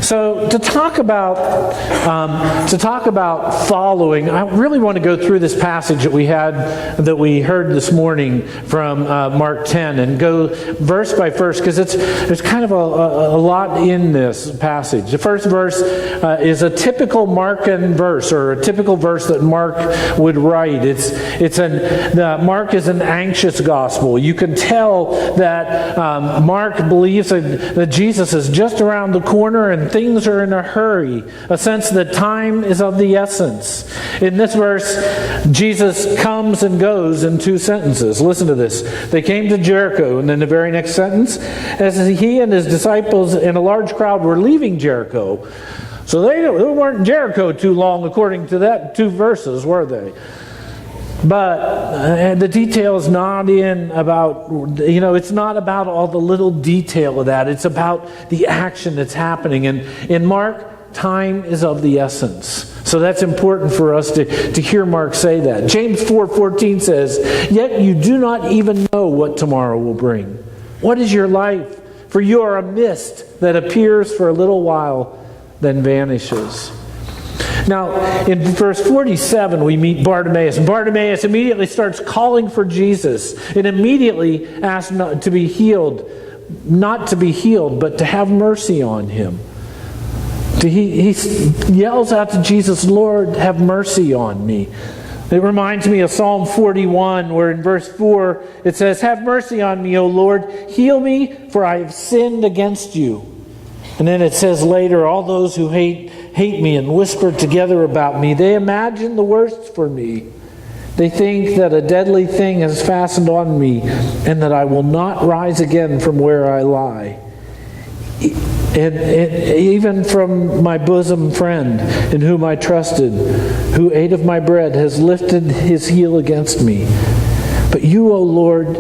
So to talk about following, I really want to go through this passage that we heard this morning from Mark 10 and go verse by verse, because there's kind of a lot in this passage. The first verse is a typical Markan verse, or a typical verse that Mark would write. Mark is an anxious gospel. You can tell that Mark believes that Jesus is just around the corner and things are in a hurry, a sense that time is of the essence. In this verse, Jesus comes and goes in 2 sentences. Listen to this. They came to Jericho, and then the very next sentence, as he and his disciples and a large crowd were leaving Jericho. So they weren't in Jericho too long, according to that 2 verses, were they? But the detail is not it's not about all the little detail of that. It's about the action that's happening. And in Mark, time is of the essence. So that's important for us to hear Mark say that. James 4:14 says, "Yet you do not even know what tomorrow will bring. What is your life? For you are a mist that appears for a little while, then vanishes." Now, in verse 47, we meet Bartimaeus. And Bartimaeus immediately starts calling for Jesus and immediately asks not to be healed, but to have mercy on him. He yells out to Jesus, "Lord, have mercy on me." It reminds me of Psalm 41, where in verse 4 it says, "Have mercy on me, O Lord, heal me, for I have sinned against you." And then it says later, "All those who hate me and whisper together about me, they imagine the worst for me. They think that a deadly thing has fastened on me and that I will not rise again from where I lie. And even from my bosom friend in whom I trusted, who ate of my bread, has lifted his heel against me. But you, O Lord,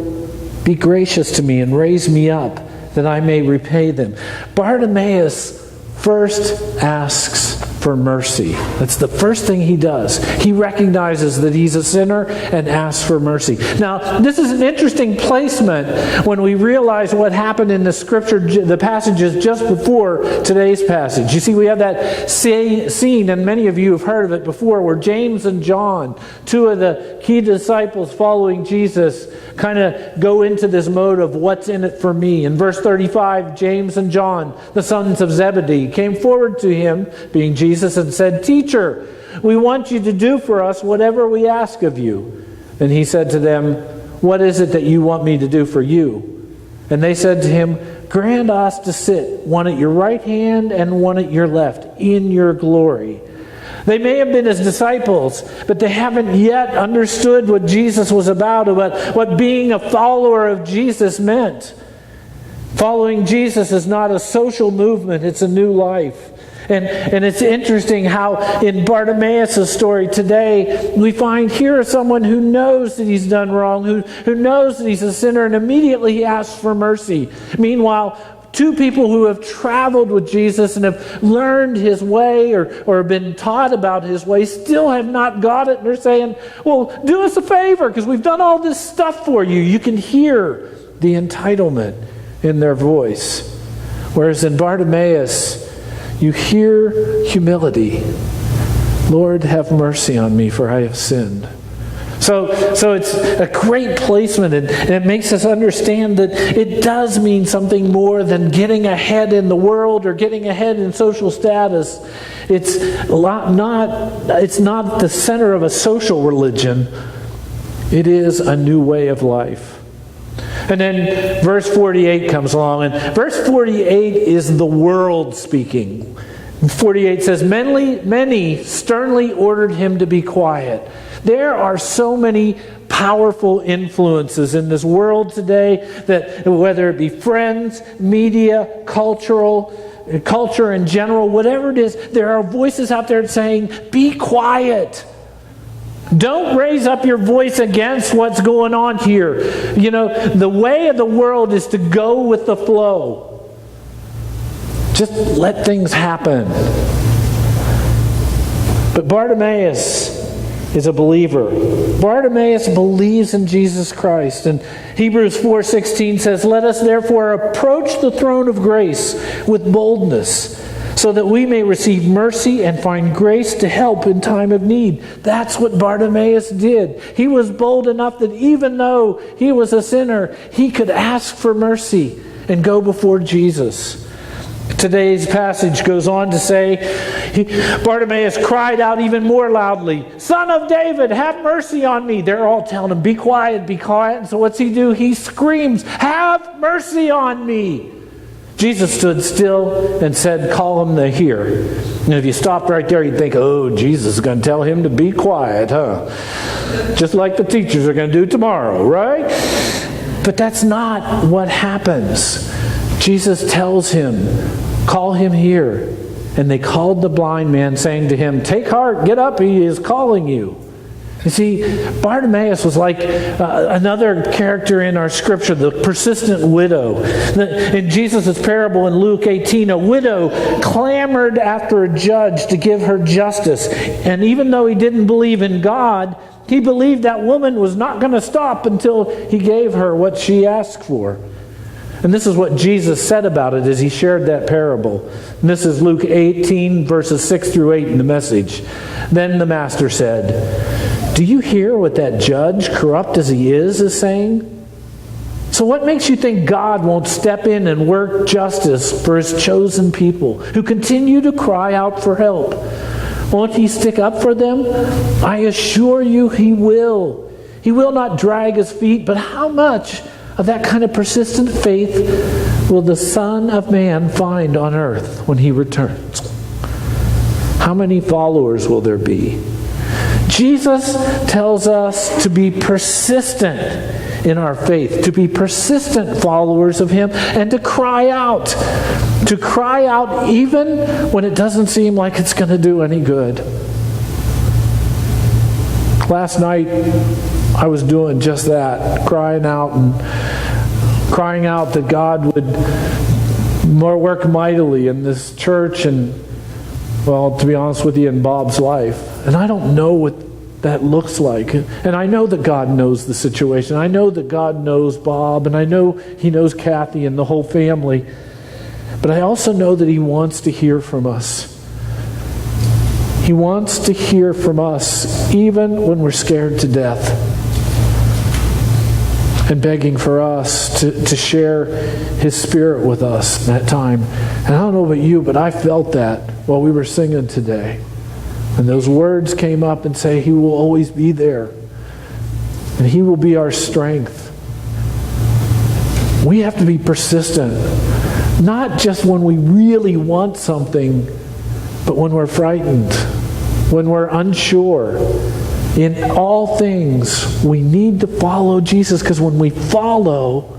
be gracious to me and raise me up, that I may repay them." Bartimaeus first asks for mercy. That's the first thing he does. He recognizes that he's a sinner and asks for mercy. Now, this is an interesting placement when we realize what happened in the scripture, the passages just before today's passage. You see, we have that scene, and many of you have heard of it before, where James and John, 2 of the key disciples following Jesus, kind of go into this mode of what's in it for me. In verse 35, James and John, the sons of Zebedee, came forward to him, being Jesus, and said, "Teacher, we want you to do for us whatever we ask of you." And he said to them, "What is it that you want me to do for you?" And they said to him, "Grant us to sit, one at your right hand and one at your left, in your glory." They may have been his disciples, but they haven't yet understood what Jesus was about what being a follower of Jesus meant. Following Jesus is not a social movement, it's a new life. And it's interesting how in Bartimaeus' story today, we find here someone who knows that he's done wrong, who knows that he's a sinner, and immediately he asks for mercy. Meanwhile, 2 people who have traveled with Jesus and have learned his way or been taught about his way still have not got it. And they're saying, "Well, do us a favor, because we've done all this stuff for you." You can hear the entitlement in their voice. Whereas in Bartimaeus, you hear humility. "Lord, have mercy on me, for I have sinned." So it's a great placement, and it makes us understand that it does mean something more than getting ahead in the world or getting ahead in social status. It's not the center of a social religion. It is a new way of life. And then verse 48 comes along, and verse 48 is the world speaking. 48 says, Many sternly ordered him to be quiet. There are so many powerful influences in this world today, that whether it be friends, media, culture in general, whatever it is, there are voices out there saying, "Be quiet. Don't raise up your voice against what's going on here." You know, the way of the world is to go with the flow. Just let things happen. But Bartimaeus is a believer. Bartimaeus believes in Jesus Christ. And Hebrews 4:16 says, "Let us therefore approach the throne of grace with boldness, so that we may receive mercy and find grace to help in time of need. That's what Bartimaeus did. He was bold enough that even though he was a sinner, he could ask for mercy and go before Jesus. Today's passage goes on to say, Bartimaeus cried out even more loudly, "Son of David, have mercy on me." They're all telling him, be quiet, be quiet. And so what's he do? He screams, "Have mercy on me." Jesus stood still and said, "Call him here." And if you stopped right there, you'd think, oh, Jesus is going to tell him to be quiet, huh? Just like the teachers are going to do tomorrow, right? But that's not what happens. Jesus tells him, "Call him here." And they called the blind man, saying to him, "Take heart, get up, he is calling you." You see, Bartimaeus was like another character in our scripture, the persistent widow. In Jesus' parable in Luke 18, a widow clamored after a judge to give her justice. And even though he didn't believe in God, he believed that woman was not going to stop until he gave her what she asked for. And this is what Jesus said about it as he shared that parable. And this is Luke 18, verses 6 through 8 in the Message. Then the master said, "Do you hear what that judge, corrupt as he is saying? So what makes you think God won't step in and work justice for his chosen people who continue to cry out for help? Won't he stick up for them? I assure you he will. He will not drag his feet, but how much of that kind of persistent faith will the Son of Man find on earth when he returns? How many followers will there be?" Jesus tells us to be persistent in our faith, to be persistent followers of him, and to cry out even when it doesn't seem like it's going to do any good. Last night, I was doing just that, crying out that God would work mightily in this church and, well, to be honest with you, in Bob's life. And I don't know what that looks like. And I know that God knows the situation. I know that God knows Bob, and I know he knows Kathy and the whole family. But I also know that he wants to hear from us. He wants to hear from us even when we're scared to death, and begging for us to share his Spirit with us in that time. And I don't know about you, but I felt that while we were singing today. And those words came up and say, he will always be there. And he will be our strength. We have to be persistent. Not just when we really want something, but when we're frightened, when we're unsure. In all things, we need to follow Jesus, because when we follow,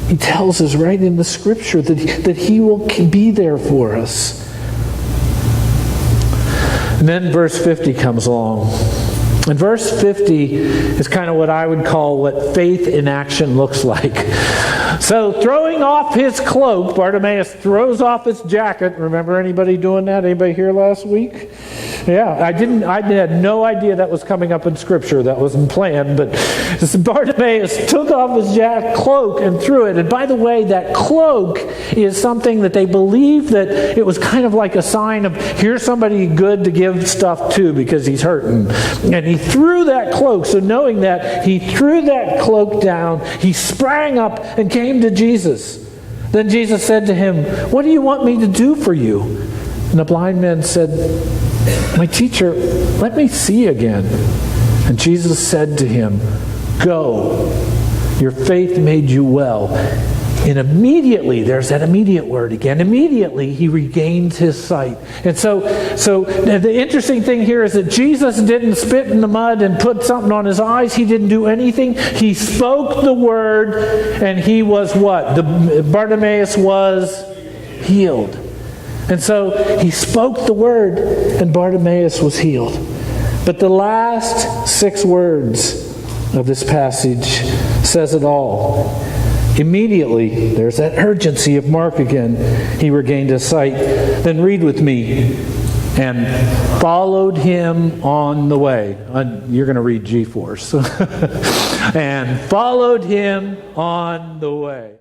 he tells us right in the Scripture that he will be there for us. And then verse 50 comes along. And verse 50 is kind of what I would call what faith in action looks like. So throwing off his cloak, Bartimaeus throws off his jacket. Remember anybody doing that? Anybody here last week? Yeah, I had no idea that was coming up in Scripture. That wasn't planned. But Bartimaeus took off his cloak and threw it. And by the way, that cloak is something that they believe that it was kind of like a sign of, here's somebody good to give stuff to because he's hurting. And he threw that cloak. So knowing that, he threw that cloak down. He sprang up and came to Jesus. Then Jesus said to him, "What do you want me to do for you?" And the blind man said, "My teacher, let me see again." And Jesus said to him, "Go, your faith made you well." And immediately, there's that immediate word again, immediately he regained his sight. And so the interesting thing here is that Jesus didn't spit in the mud and put something on his eyes. He didn't do anything. He spoke the word, and he was what? Bartimaeus was healed. And so he spoke the word, and Bartimaeus was healed. But the last 6 words of this passage says it all. Immediately, there's that urgency of Mark again. He regained his sight. Then read with me. And followed him on the way. You're going to read G-Force. And followed him on the way.